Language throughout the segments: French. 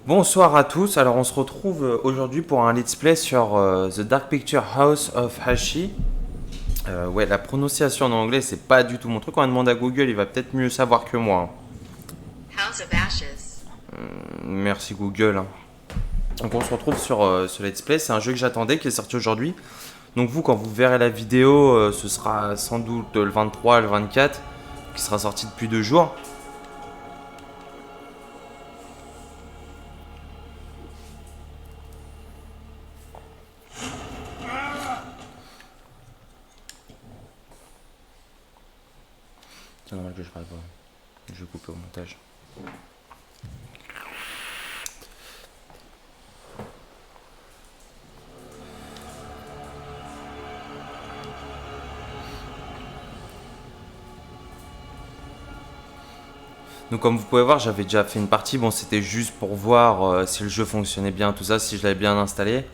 Bonsoir à tous, alors on se retrouve aujourd'hui pour un let's play sur The Dark Picture House of Hashi. Ouais, la prononciation en anglais c'est pas du tout mon truc, on va demander à Google, il va peut-être mieux savoir que moi. House of Ashes. Merci Google. Donc on se retrouve sur ce let's play, c'est un jeu que j'attendais qui est sorti aujourd'hui. Donc vous quand vous verrez la vidéo, ce sera sans doute le 23, le 24, qui sera sorti depuis 2 jours. C'est normal que je fasse pas. Je vais couper au montage. Donc comme vous pouvez voir, j'avais déjà fait une partie. Bon, c'était juste pour voir si le jeu fonctionnait bien, tout ça, si je l'avais bien installé.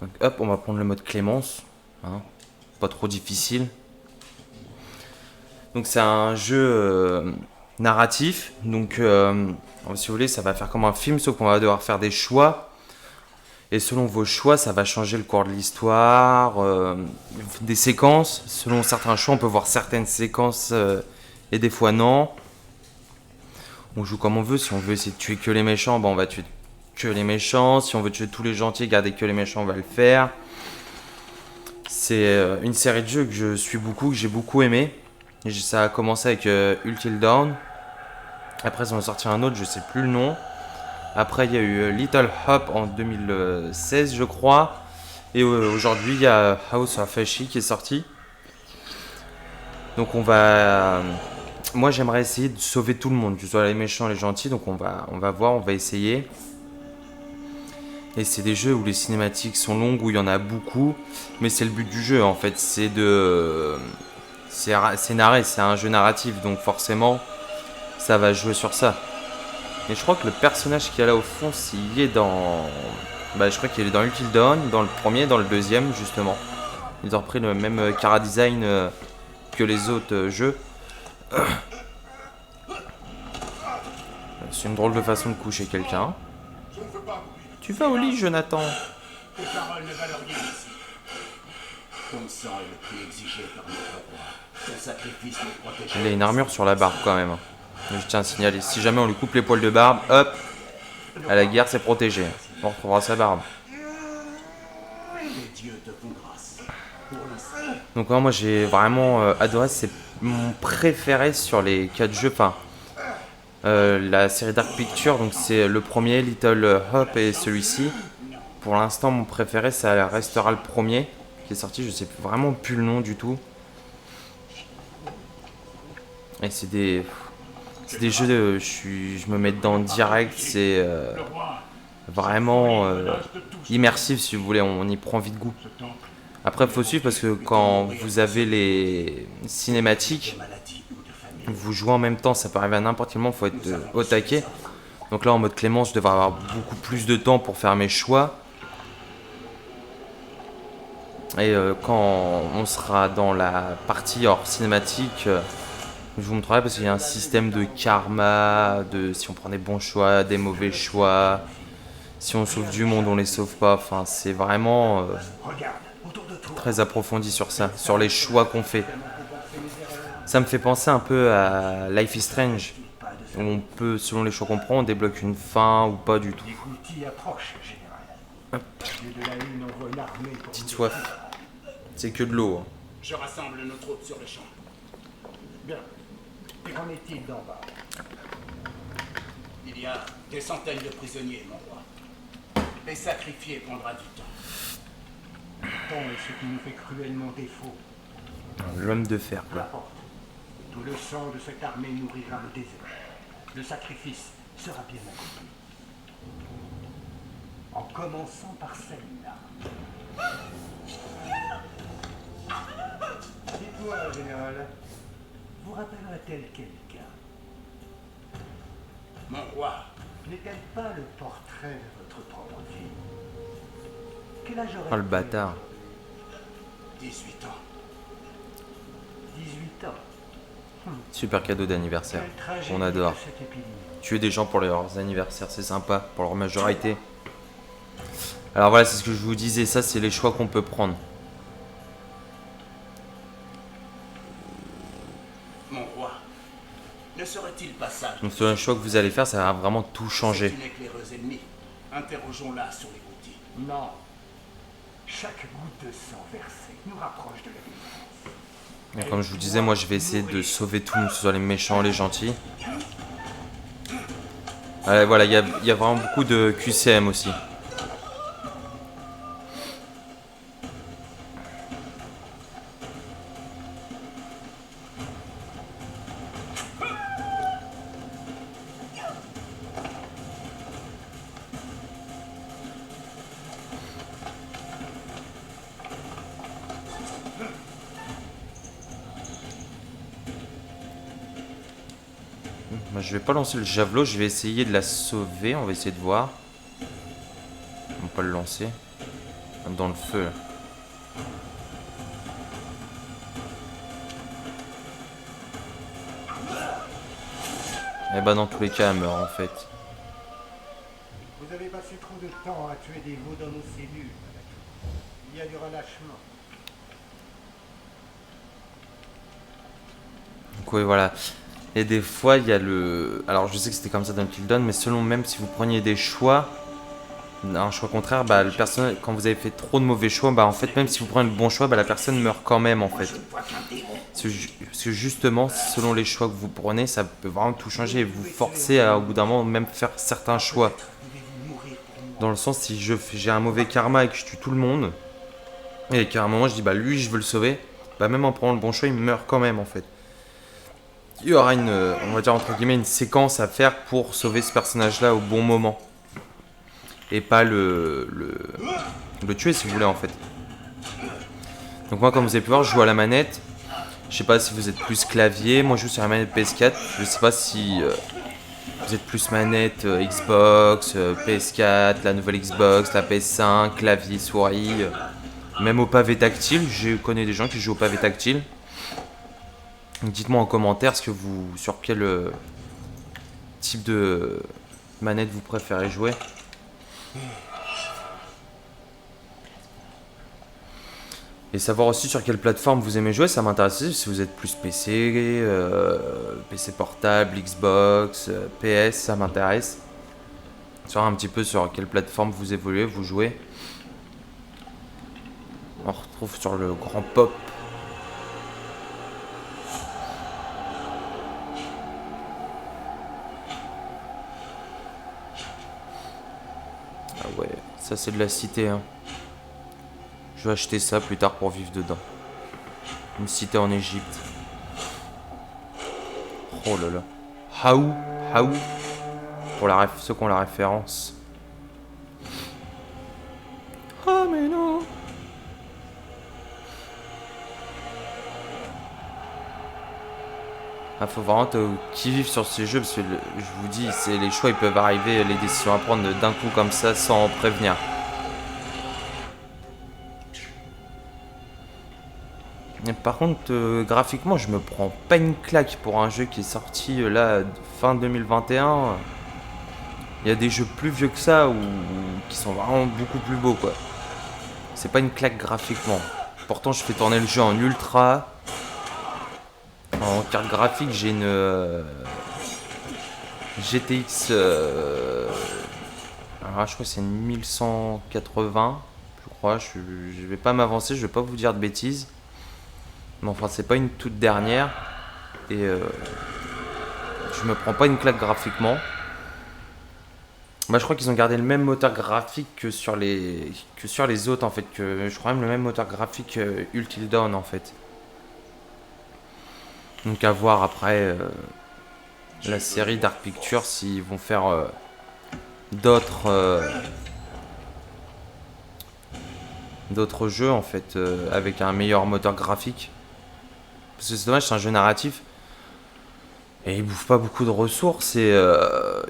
Donc hop, on va prendre le mode Clémence. Hein, pas trop difficile. Donc c'est un jeu narratif. Donc si vous voulez, ça va faire comme un film, sauf qu'on va devoir faire des choix. Et selon vos choix, ça va changer le cours de l'histoire, des séquences. Selon certains choix, on peut voir certaines séquences et des fois non. On joue comme on veut. Si on veut essayer de tuer que les méchants, on va tuer que les méchants. Si on veut tuer tous les gentils, garder que les méchants, on va le faire. C'est une série de jeux que je suis beaucoup, que j'ai beaucoup aimé. Ça a commencé avec Until Dawn. Après, ils ont sorti un autre, je sais plus le nom. Après, il y a eu Little Hop en 2016, je crois. Et aujourd'hui, il y a House of Hashi qui est sorti. Donc, on va. Moi, j'aimerais essayer de sauver tout le monde, que ce soit les méchants, les gentils. Donc, on va voir, on va essayer. Et c'est des jeux où les cinématiques sont longues, où il y en a beaucoup. Mais c'est le but du jeu, en fait. C'est de. C'est narré, c'est un jeu narratif. Donc, forcément, ça va jouer sur ça. Et je crois que le personnage qui est là au fond, s'il est dans. Je crois qu'il est dans Until Dawn, dans le premier, dans le deuxième, justement. Ils ont repris le même cara design que les autres jeux. C'est une drôle de façon de coucher quelqu'un. Tu vas au lit, Jonathan. Tes paroles ne valent rien ici. Ton sang est le prix exigé par notre roi. Ton sacrifice nous protège. Il a une armure sur la barbe quand même. Je tiens à signaler, si jamais on lui coupe les poils de barbe, hop, à la guerre c'est protégé. On retrouvera sa barbe. Que Dieu te font grâce. Pour l'instant. Donc moi j'ai vraiment adoré, c'est mon préféré sur les 4 jeux. Enfin, la série Dark Picture, donc c'est le premier, Little Hop et celui-ci. Pour l'instant mon préféré ça restera le premier qui est sorti, je sais vraiment plus le nom du tout. Et c'est des jeux, je me mets dedans direct, c'est vraiment immersif si vous voulez, on y prend vite goût. Après, il faut suivre parce que quand vous avez les cinématiques, vous jouez en même temps, ça peut arriver à n'importe quel moment, il faut être au taquet. Donc là, en mode Clémence, je devrais avoir beaucoup plus de temps pour faire mes choix. Et quand on sera dans la partie hors cinématique, je vous montrerai parce qu'il y a un système de karma, de si on prend des bons choix, des mauvais choix, si on sauve du monde, on les sauve pas. Enfin, c'est vraiment très approfondi sur ça, sur les choix qu'on fait. Ça me fait penser un peu à Life is Strange, où on peut, selon les choix qu'on prend, on débloque une fin ou pas du tout. L'écoutille approche, général. Dieu de la Lune envoie une armée pour Petite nous soif. défendre. C'est que de l'eau. Hein. Je rassemble nos troupes sur le champ. Bien. Qu'en est-il d'en bas? Il y a des centaines de prisonniers, mon roi. Les sacrifier prendra du temps. Le temps est ce qui nous fait cruellement défaut. L'homme de fer, quoi. Qu'importe. Tout le sang de cette armée nourrira le désert. Le sacrifice sera bien accompli. En commençant par celle-là. Dites-moi, général, vous rappellerait-elle quelqu'un? Mon roi. N'est-elle pas le portrait de votre propre fille? Quel âge aurait-elle? Oh le bâtard. 18 ans. 18 ans. Super cadeau d'anniversaire. Quel trajet On adore. de cette épidémie. Tuer des gens pour leurs anniversaires, c'est sympa, pour leur majorité. Alors voilà, c'est ce que je vous disais, ça c'est les choix qu'on peut prendre. Mon roi, ne serait-il pas sage? Donc sur un choix que vous allez faire, ça va vraiment tout C'est changer. une éclaireuse ennemie. Interrogeons-la sur les routiers. Non. Chaque goutte de sang versée nous rapproche de la vie. Et comme je vous disais, moi je vais essayer de sauver tout le monde, que ce soit les méchants, les gentils. Voilà, il y a vraiment beaucoup de QCM aussi. Moi, je vais pas lancer le javelot, je vais essayer de la sauver, on va essayer de voir. On va pas le lancer. Dans le feu. Là. Et bah dans tous les cas, elle meurt en fait. Vous avez passé trop de temps à tuer des veaux dans nos cellules, madame. Il y a du relâchement. Donc oui, voilà. Et des fois, il y a le... Alors, je sais que c'était comme ça dans Until Dawn, mais selon même si vous preniez des choix, un choix contraire, bah, le personnage, quand vous avez fait trop de mauvais choix, bah, en fait, même si vous prenez le bon choix, bah, la personne meurt quand même, en fait. Parce que justement, selon les choix que vous prenez, ça peut vraiment tout changer et vous forcer à, au bout d'un moment, même faire certains choix. Dans le sens, si j'ai un mauvais karma et que je tue tout le monde, et qu'à un moment, je dis, bah, lui, je veux le sauver, bah, même en prenant le bon choix, il meurt quand même, en fait. Il y aura une, on va dire entre guillemets, une séquence à faire pour sauver ce personnage-là au bon moment. Et pas le tuer si vous voulez en fait. Donc moi comme vous avez pu voir, je joue à la manette. Je sais pas si vous êtes plus clavier, moi je joue sur la manette PS4. Je sais pas si vous êtes plus manette Xbox, PS4, la nouvelle Xbox, la PS5, clavier, souris. Même au pavé tactile, je connais des gens qui jouent au pavé tactile. Dites-moi en commentaire sur quel type de manette vous préférez jouer. Et savoir aussi sur quelle plateforme vous aimez jouer, ça m'intéresse aussi. Si vous êtes plus PC, PC portable, Xbox, PS, ça m'intéresse. Savoir un petit peu sur quelle plateforme vous évoluez, vous jouez. On retrouve sur le grand pop. Ah ouais, ça c'est de la cité hein. Je vais acheter ça plus tard pour vivre dedans. Une cité en Égypte. Oh là là. Haou. Pour ceux qui ont la référence. Ah mais non. Ah, faut vraiment qui vivent sur ces jeux parce que je vous dis, les choix ils peuvent arriver, les décisions à prendre d'un coup comme ça sans prévenir. Et par contre, graphiquement, je me prends pas une claque pour un jeu qui est sorti là fin 2021. Il y a des jeux plus vieux que ça ou qui sont vraiment beaucoup plus beaux quoi. C'est pas une claque graphiquement. Pourtant, je fais tourner le jeu en ultra. En carte graphique, j'ai une GTX. Alors, je crois que c'est une 1180. Je crois. Je vais pas m'avancer, je vais pas vous dire de bêtises. Mais enfin, c'est pas une toute dernière. Et je me prends pas une claque graphiquement. Bah, je crois qu'ils ont gardé le même moteur graphique que sur les autres en fait. Je crois même le même moteur graphique Until Dawn en fait. Donc à voir après la série Dark Pictures s'ils vont faire d'autres jeux en fait avec un meilleur moteur graphique. Parce que c'est dommage, c'est un jeu narratif. Et il bouffe pas beaucoup de ressources et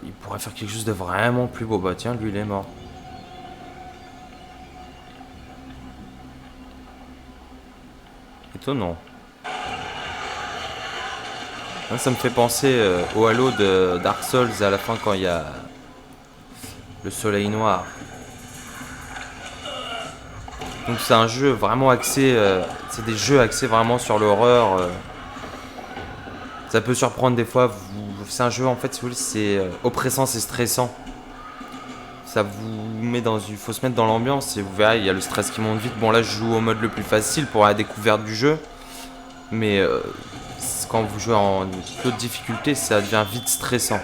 il pourrait faire quelque chose de vraiment plus beau. Bah tiens, lui il est mort. Moi, ça me fait penser au Halo de Dark Souls à la fin quand il y a le soleil noir. Donc c'est un jeu vraiment axé, c'est des jeux axés vraiment sur l'horreur. Ça peut surprendre des fois. C'est un jeu en fait, si vous voulez, c'est oppressant, c'est stressant. Ça vous met dans une, faut se mettre dans l'ambiance et vous verrez, il y a le stress qui monte vite. Bon là, je joue au mode le plus facile pour la découverte du jeu, mais quand vous jouez en haute difficulté, ça devient vite stressant.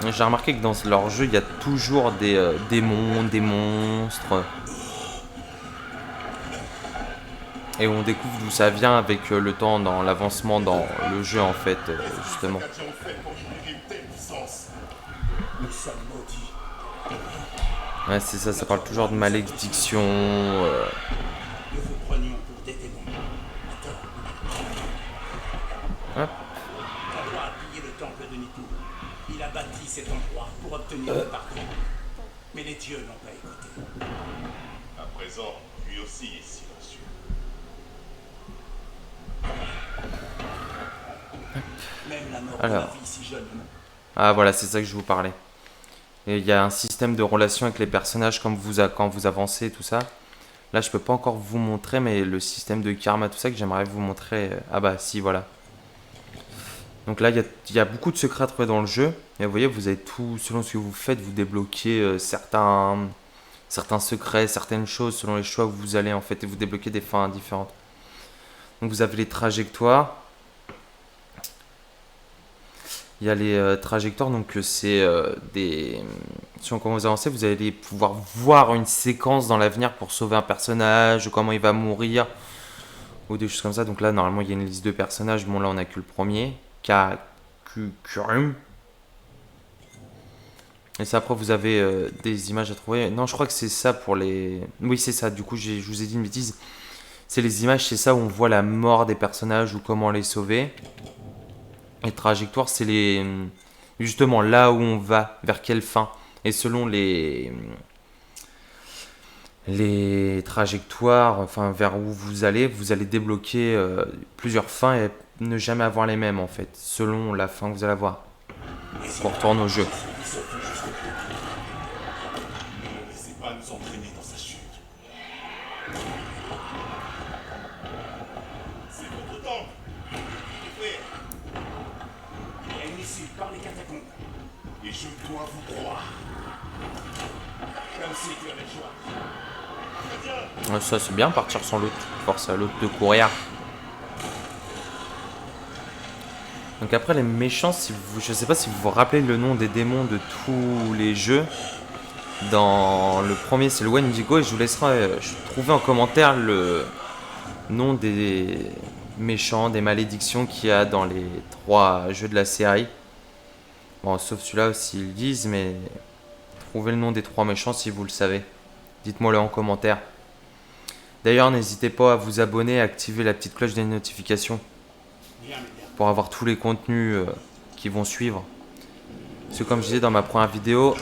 J'ai remarqué que dans leur jeu, il y a toujours des démons, des monstres. Et on découvre d'où ça vient avec le temps, dans l'avancement dans le jeu en fait, justement. Nous sommes maudits. Ouais, c'est ça, ça parle toujours de malédiction. Nous vous prenions pour des démons. Hop. Le roi a pillé le temple de Nippur. Il a bâti cet endroit pour obtenir le pardon. Mais les dieux n'ont pas écouté. À présent, lui aussi est silencieux. Même la mort Alors. de la vie si jeune. Ah voilà, c'est ça que je vous parlais. Et il y a un système de relation avec les personnages quand vous avancez, tout ça. Là, je peux pas encore vous montrer, mais le système de karma, tout ça, que j'aimerais vous montrer. Ah bah si, voilà. Donc là, il y a beaucoup de secrets à trouver dans le jeu. Et vous voyez, vous avez tout, selon ce que vous faites, vous débloquez certains secrets, certaines choses, selon les choix que vous allez en fait, et vous débloquez des fins différentes. Donc vous avez les trajectoires. Il y a les trajectoires, donc c'est des... Si on commence à avancer, vous allez pouvoir voir une séquence dans l'avenir pour sauver un personnage, comment il va mourir, ou des choses comme ça. Donc là, normalement, il y a une liste de personnages. Bon, là, on n'a que le premier. Kurum. Et ça, après, vous avez des images à trouver. Non, je crois que c'est ça pour les... Oui, c'est ça. Du coup, je vous ai dit une bêtise. C'est les images, c'est ça où on voit la mort des personnages ou comment les sauver. Et trajectoire, c'est les... Justement, là où on va, vers quelle fin. Et selon les trajectoires, enfin vers où vous allez débloquer plusieurs fins et ne jamais avoir les mêmes en fait, selon la fin que vous allez avoir. Pour retourner au jeu. Ne laissez pas nous entraîner dans sa chute. C'est votre temple. Frère, Il y a une issue par les catacombes. et je dois vous croire. Comme si tu avais le choix. Ça c'est bien, partir sans l'autre, force à l'autre de courir. Donc après les méchants, je sais pas si vous vous rappelez le nom des démons de tous les jeux. Dans le premier c'est le Wendigo et je vous laisserai trouver en commentaire le nom des méchants, des malédictions qu'il y a dans les 3 jeux de la série. Bon, sauf celui-là aussi ils le disent, mais trouvez le nom des 3 méchants si vous le savez. Dites-moi le en commentaire. D'ailleurs, n'hésitez pas à vous abonner et à activer la petite cloche des notifications pour avoir tous les contenus qui vont suivre. Parce que comme je disais dans ma première vidéo,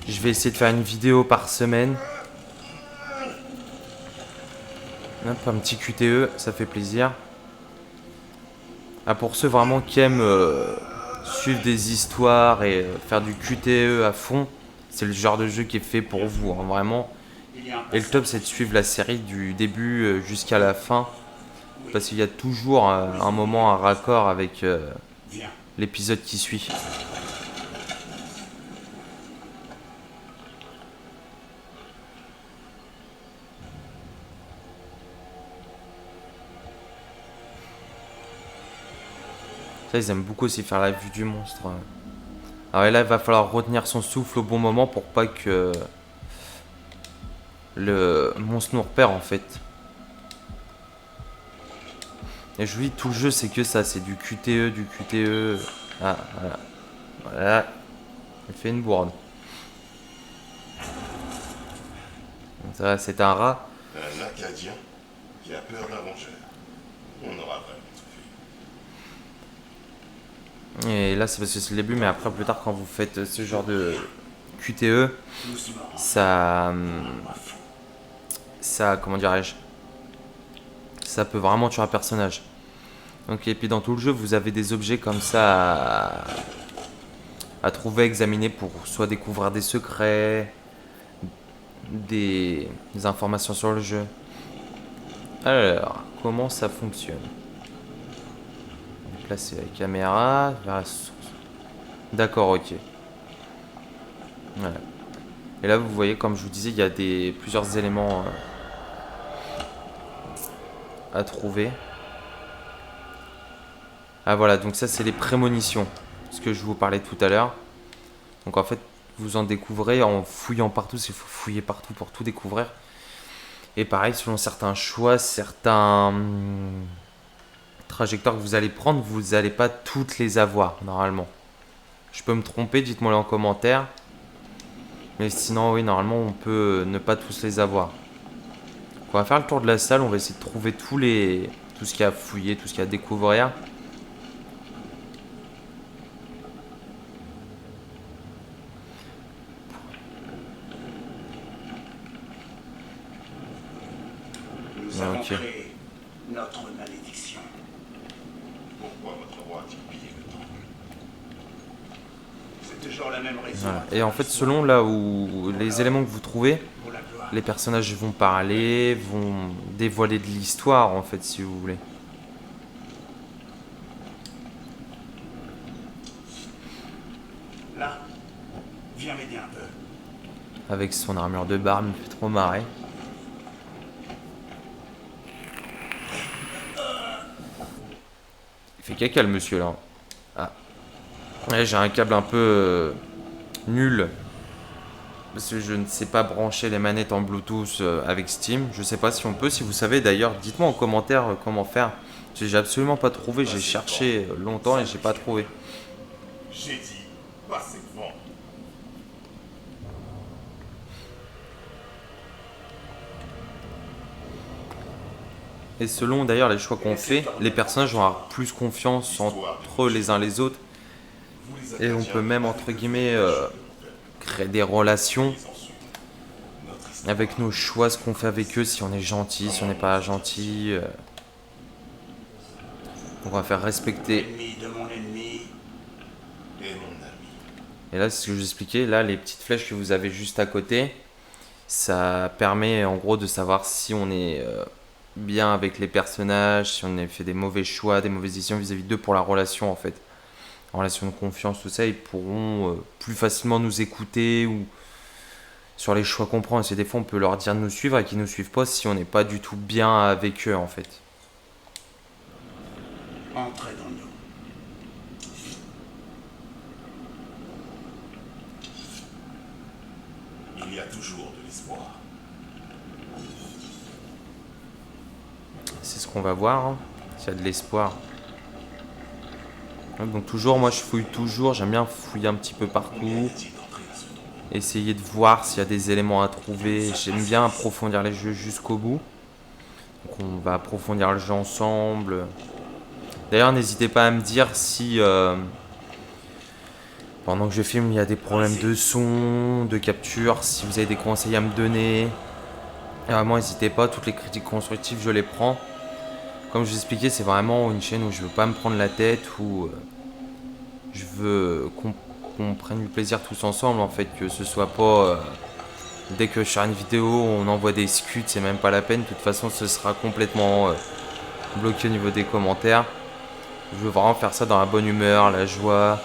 je vais essayer de faire une vidéo par semaine. Hop, un petit QTE, ça fait plaisir. Ah, pour ceux vraiment qui aiment suivre des histoires et faire du QTE à fond, c'est le genre de jeu qui est fait pour vous, hein, vraiment. Et le top, c'est de suivre la série du début jusqu'à la fin. Parce qu'il y a toujours un moment, un raccord avec l'épisode qui suit. Ça, ils aiment beaucoup aussi faire la vue du monstre. Alors là, il va falloir retenir son souffle au bon moment pour pas que le monstre nous repère en fait. Et je vous dis, tout le jeu c'est que ça, c'est du QTE, du QTE. Ah, voilà. Voilà. Il fait une bourde. Ça, c'est un rat. Un Acadien qui a peur d'un rongeur. On aura vraiment tout Et là, c'est parce que c'est le début, mais après, plus tard, quand vous faites ce genre de QTE, ça, comment dirais-je, ça peut vraiment tuer un personnage. Donc, et puis dans tout le jeu, vous avez des objets comme ça à trouver, examiner pour soit découvrir des secrets, des informations sur le jeu. Alors, comment ça fonctionne? Placer la caméra vers la source. D'accord, ok. Voilà. Et là, vous voyez, comme je vous disais, il y a plusieurs éléments à trouver. Ah voilà, donc ça c'est les prémonitions, ce que je vous parlais tout à l'heure. Donc en fait, vous en découvrez en fouillant partout, il faut fouiller partout pour tout découvrir. Et pareil, selon certains choix, certains trajectoires que vous allez prendre, vous n'allez pas toutes les avoir normalement. Je peux me tromper, dites-moi en commentaire. Mais sinon, oui, normalement, on peut ne pas tous les avoir. Donc, on va faire le tour de la salle, on va essayer de trouver tout ce qu'il y a à fouiller, tout ce qu'il y a à découvrir. Nous avons Ok. créé notre malédiction. Pourquoi votre roi a-t-il pillé le temple? C'est toujours la même raison. Voilà. Et en fait, selon là où les éléments que vous trouvez, Pour la gloire. les personnages vont parler, vont dévoiler de l'histoire, en fait, si vous voulez. Là, viens m'aider un peu. Avec son armure de barbe, il me fait trop marrer. Il fait caca, le monsieur, là. Ah. Ouais, j'ai un câble un peu nul. Parce que je ne sais pas brancher les manettes en Bluetooth avec Steam. Je sais pas si on peut. Si vous savez d'ailleurs, dites-moi en commentaire comment faire. Parce que j'ai absolument pas trouvé. J'ai cherché longtemps et j'ai pas trouvé. J'ai dit, passez devant. Et selon d'ailleurs les choix qu'on fait, les personnages vont avoir plus confiance entre eux les uns les autres. Vous les Et on Acadiens, peut même entre guillemets créer des relations notre histoire. avec nos choix, ce qu'on fait avec eux, si on est gentil, si on n'est pas gentil. Donc on va faire respecter. Ennemi de mon ennemi et mon ami. Et là, c'est ce que je vous expliquais. Là, les petites flèches que vous avez juste à côté, ça permet en gros de savoir si on est bien avec les personnages, si on a fait des mauvais choix, des mauvaises décisions vis-à-vis d'eux pour la relation en fait. En relation de confiance, tout ça, ils pourront plus facilement nous écouter ou sur les choix qu'on prend. Parce que des fois, on peut leur dire de nous suivre et qu'ils ne nous suivent pas si on n'est pas du tout bien avec eux en fait. Entrez dans nous. Il y a toujours de l'espoir. C'est ce qu'on va voir, hein, s'il y a de l'espoir. Donc toujours, moi je fouille toujours, j'aime bien fouiller un petit peu partout, Dit d'entrer à ce tombeau. essayer de voir s'il y a des éléments à trouver. J'aime bien approfondir les jeux jusqu'au bout. Donc on va approfondir le jeu ensemble. D'ailleurs, n'hésitez pas à me dire si pendant que je filme, il y a des problèmes de son, de capture, si vous avez des conseils à me donner. Et vraiment, n'hésitez pas, toutes les critiques constructives, je les prends. Comme je vous expliquais, c'est vraiment une chaîne où je veux pas me prendre la tête, où je veux qu'on prenne du plaisir tous ensemble, en fait, que ce soit pas dès que je sors une vidéo, on envoie des scuds, c'est même pas la peine. De toute façon, ce sera complètement bloqué au niveau des commentaires. Je veux vraiment faire ça dans la bonne humeur, la joie.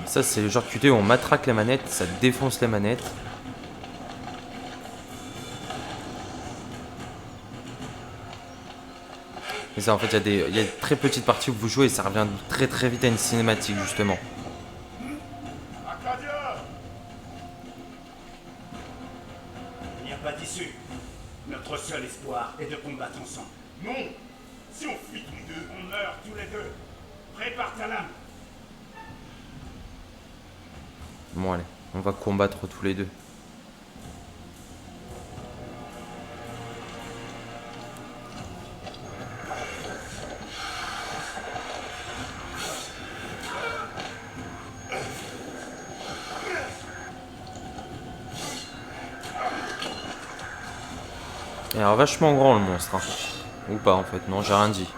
Ça, c'est le genre de QT où on matraque les manettes, ça défonce les manettes. Et ça, en fait, il y a des très petites parties où vous jouez et ça revient très très vite à une cinématique, justement. Acadia! Il n'y a pas d'issue. Notre seul espoir est de combattre ensemble. Non! Si on fuit tous les deux, On meurt tous les deux. Prépare ta lame. Bon, allez, on va combattre tous les deux. Il a l'air vachement grand le monstre. Hein. Ou pas en fait, non, j'ai rien dit.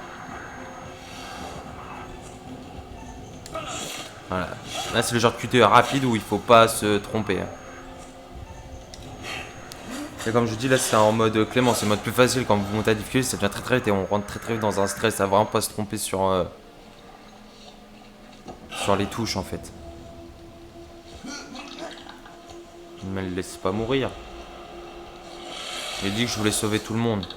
Voilà. Là c'est le genre de QTE rapide où il faut pas se tromper. Hein. Et comme je dis, là c'est en mode clément, c'est le mode plus facile. Quand vous montez à difficulté, ça devient très très vite et on rentre très très vite dans un stress. À vraiment pas se tromper sur les touches en fait. Mais le laisse pas mourir. J'ai dit que je voulais sauver tout le monde.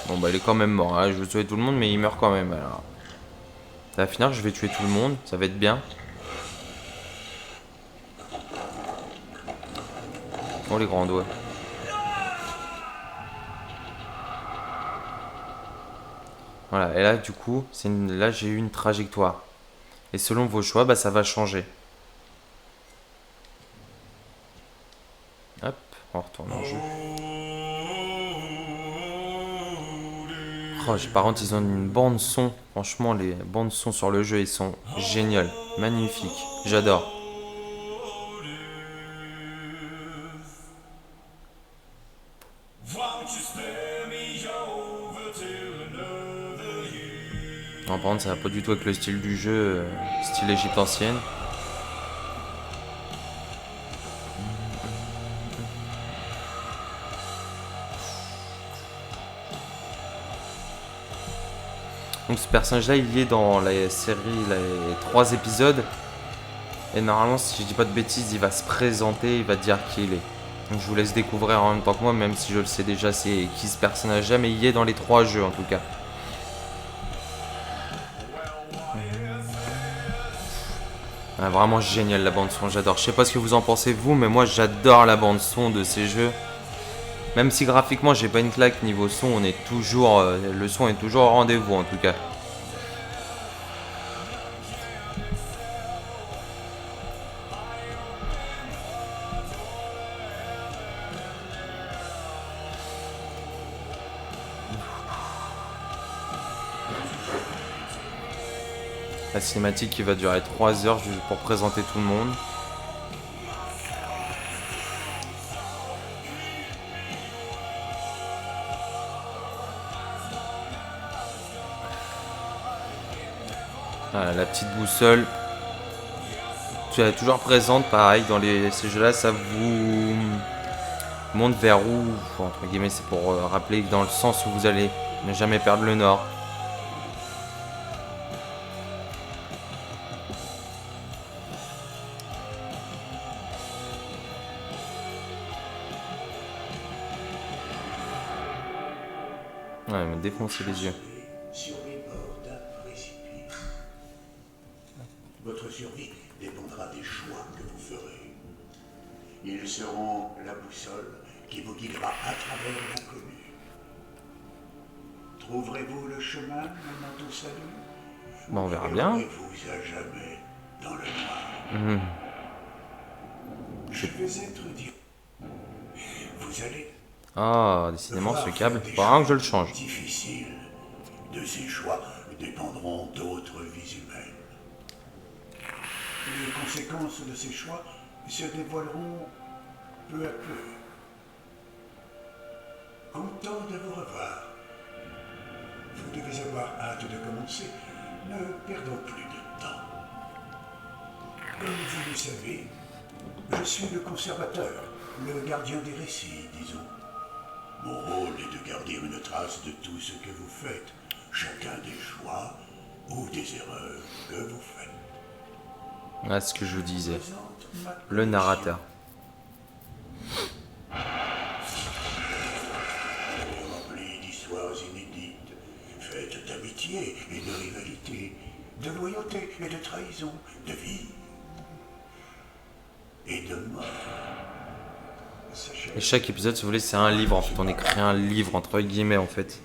Bon bah il est quand même mort. Hein. Je veux sauver tout le monde mais il meurt quand même. Alors. Ça va finir, je vais tuer tout le monde. Ça va être bien. Oh les grands doigts. Voilà, et là du coup, là j'ai eu une trajectoire. Et selon vos choix, bah, ça va changer. Hop, on retourne en jeu. Oh, par contre, ils ont une bande son. Franchement, les bandes son sur le jeu, ils sont géniales. Magnifiques. J'adore. Non, par contre, ça va pas du tout avec le style du jeu, style Égypte ancienne. Donc ce personnage-là, il y est dans la série, les 3 épisodes. Et normalement, si je dis pas de bêtises, il va se présenter, il va dire qui il est. Donc je vous laisse découvrir en même temps que moi, même si je le sais déjà c'est qui ce personnage-là, mais il y est dans les 3 jeux en tout cas. Ah, vraiment génial la bande son, j'adore. Je sais pas ce que vous en pensez vous, mais moi j'adore la bande son de ces jeux. Même si graphiquement j'ai pas une claque niveau son, on est toujours, le son est toujours au rendez-vous en tout cas. La cinématique qui va durer 3 heures juste pour présenter tout le monde. Voilà, la petite boussole. Tu es toujours présente, pareil, dans ces jeux-là, ça vous montre vers où, entre guillemets, c'est pour rappeler dans le sens où vous allez ne jamais perdre le nord. Ouais, me défoncer les yeux. Sur les bords d'un précipice. Votre survie dépendra des choix que vous ferez. Ils seront la boussole qui vous guidera à travers l'inconnu. Trouverez-vous le chemin menant au salut? Bon, on verra bien. Vous à jamais dans le noir. Je vais être dit. Vous allez. Ah, décidément, ce câble, faut vraiment que je le change. Difficile. De ces choix dépendront d'autres vies humaines. Les conséquences de ces choix se dévoileront peu à peu. Content de vous revoir. Vous devez avoir hâte de commencer. Ne perdons plus de temps. Comme vous le savez, je suis le conservateur, le gardien des récits, disons. Mon rôle est de garder une trace de tout ce que vous faites, chacun des choix ou des erreurs que vous faites. Ah, ce que je vous disais. Le narrateur. Rempli d'histoires inédites, faites d'amitié et de rivalité, de loyauté et de trahison, de vie et de mort. Et chaque épisode, si vous voulez, c'est un livre en fait. On écrit un livre entre guillemets en fait.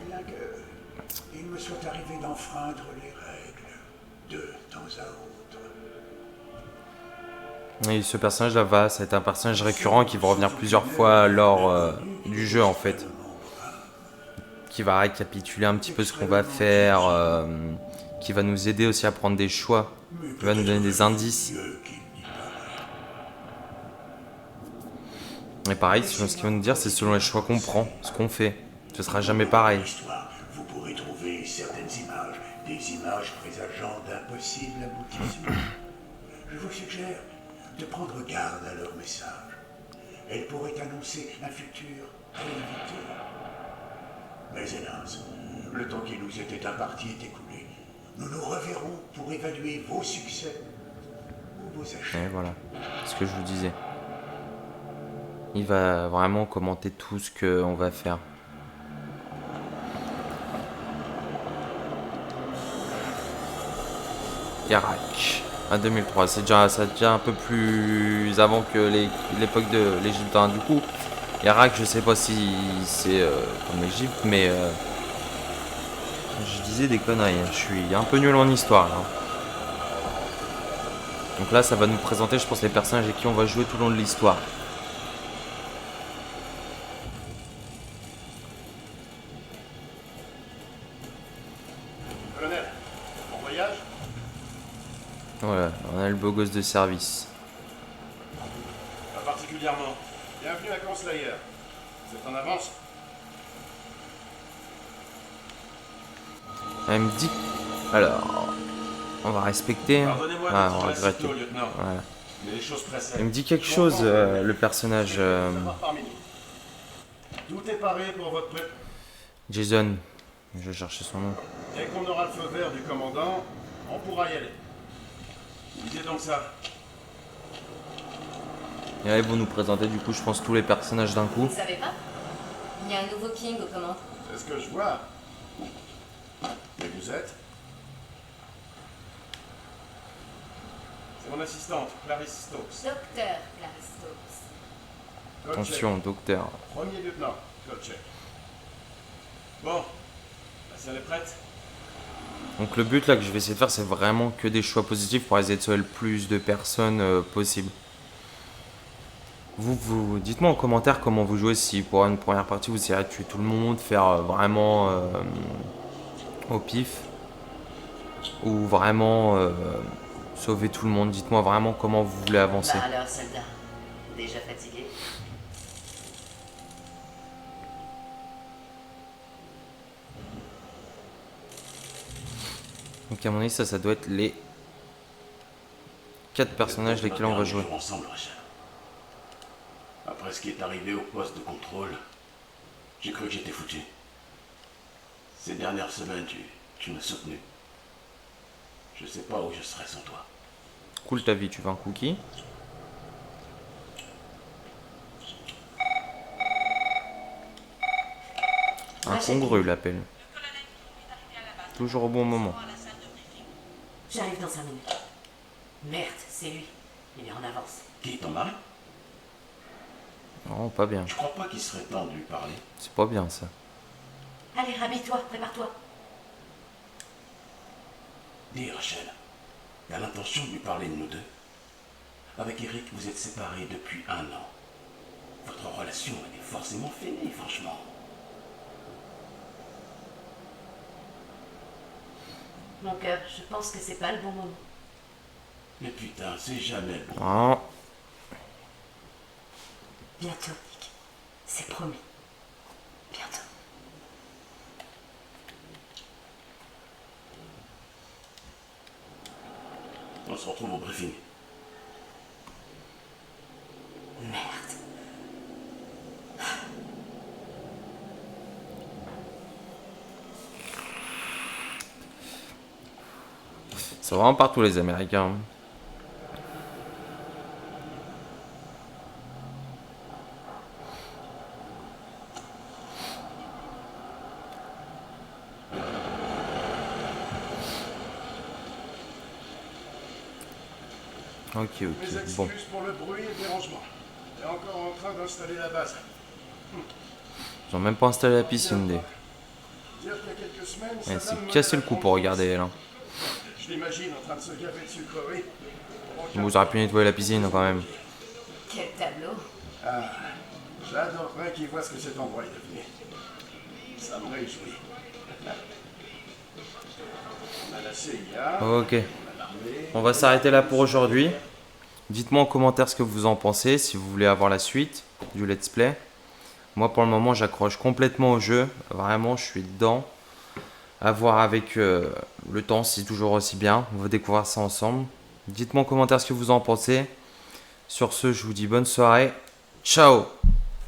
Bien qu'il me soit arrivé d'enfreindre les règles de temps à autre. Et ce personnage-là ça va être un personnage récurrent qui va revenir plusieurs fois lors du jeu en fait. Qui va récapituler un petit peu ce qu'on va faire. qui va nous aider aussi à prendre des choix. Il va nous donner des indices. Et pareil, ce qu'il va nous dire, c'est selon les choix qu'on prend, ce qu'on fait. Ce sera jamais pareil. Vous pourrez trouver certaines images, des images présageant d'impossibles aboutissements. Je vous suggère de prendre garde à leur message. Elles pourraient annoncer un futur à éviter. Mais hélas, le temps qui nous était imparti est écoulé. Nous nous reverrons pour évaluer vos succès ou vos échecs. Et voilà, ce que je vous disais. Il va vraiment commenter tout ce qu'on va faire. Irak, à 2003, ça déjà un peu plus avant que l'époque de l'Égypte. Du coup, Irak, je sais pas si c'est comme l'Égypte, mais je disais des conneries. Je suis un peu nul en histoire là. Donc là, ça va nous présenter, je pense, les personnages avec qui on va jouer tout le long de l'histoire. Colonel, bon voyage. Voilà, on a le beau gosse de service. Pas particulièrement. Bienvenue à Conslayer. Vous êtes en avance? Elle me dit... Alors... On va respecter. Pardonnez-moi Ah, de on va vous regretter. aussitôt, lieutenant. Voilà. Mais les choses pressent. Elle me dit quelque chose, le personnage... Tout est paré pour votre pré... Jason. Je vais chercher son nom. Dès qu'on aura le feu vert du commandant, on pourra y aller. Lisez donc ça. Et là, ils vont nous présenter, du coup, je pense, tous les personnages d'un coup. Vous savez pas? Il y a un nouveau King aux commandes. C'est ce que je vois. Mais vous êtes? C'est mon assistante, Clarice Stokes. Docteur Clarice Stokes. Kolchek. Attention, docteur. Premier lieutenant, Kolchek. Bon, la salle est prête? Donc le but là que je vais essayer de faire, c'est vraiment que des choix positifs pour essayer de sauver le plus de personnes possible. Vous dites-moi en commentaire comment vous jouez, si pour une première partie vous essayerez de tuer tout le monde, faire vraiment au pif, ou vraiment sauver tout le monde. Dites-moi vraiment comment vous voulez avancer. Bah alors, soldat, déjà fatigué? Donc à mon avis ça doit être les 4 personnages lesquels on va jouer. Ensemble, Rachel. Après ce qui est arrivé au poste de contrôle, j'ai cru que j'étais foutu. Ces dernières semaines, tu m'as soutenu. Je sais pas où je serais sans toi. Cool ta vie, tu veux un cookie? Incongru l'appel. Toujours au bon moment. J'arrive dans 5 minutes. Merde, c'est lui. Il est en avance. Qui, ton mari? Non, pas bien. Je crois pas qu'il serait temps de lui parler. C'est pas bien ça. Allez, rhabille-toi, prépare-toi. Dis, Rachel, t'as l'intention de lui parler de nous deux? Avec Eric, vous êtes séparés depuis 1 an. Votre relation, elle est forcément finie, franchement. Mon cœur, je pense que c'est pas le bon moment. Mais putain, c'est jamais bon. Oh. Bientôt, Nick. C'est promis. Bientôt. On se retrouve au briefing. Merde. C'est vraiment partout les Américains. Ok, Mes ok, excuses bon. pour le bruit et le dérangement. Et encore en train d'installer la base. Ils ont même pas installé la piscine, des. Dire qu'il y a quelques semaines, Elle Saddam s'est menait cassé la le cou pour grande regarder elle. Hein. Je l'imagine en train de se gaver de sucreries. Vous auriez pu nettoyer la piscine quand même. Quel tableau. Ah, j'adorerais qu'il voit ce que cet endroit est devenu. Ça me réjouit. On a la CIA, Ok. on a l'armée. On va s'arrêter là pour aujourd'hui. Dites-moi en commentaire ce que vous en pensez, si vous voulez avoir la suite du let's play. Moi pour le moment j'accroche complètement au jeu. Vraiment je suis dedans. À voir avec le temps si c'est toujours aussi bien. On va découvrir ça ensemble. Dites-moi en commentaire ce que vous en pensez. Sur ce je vous dis bonne soirée. Ciao.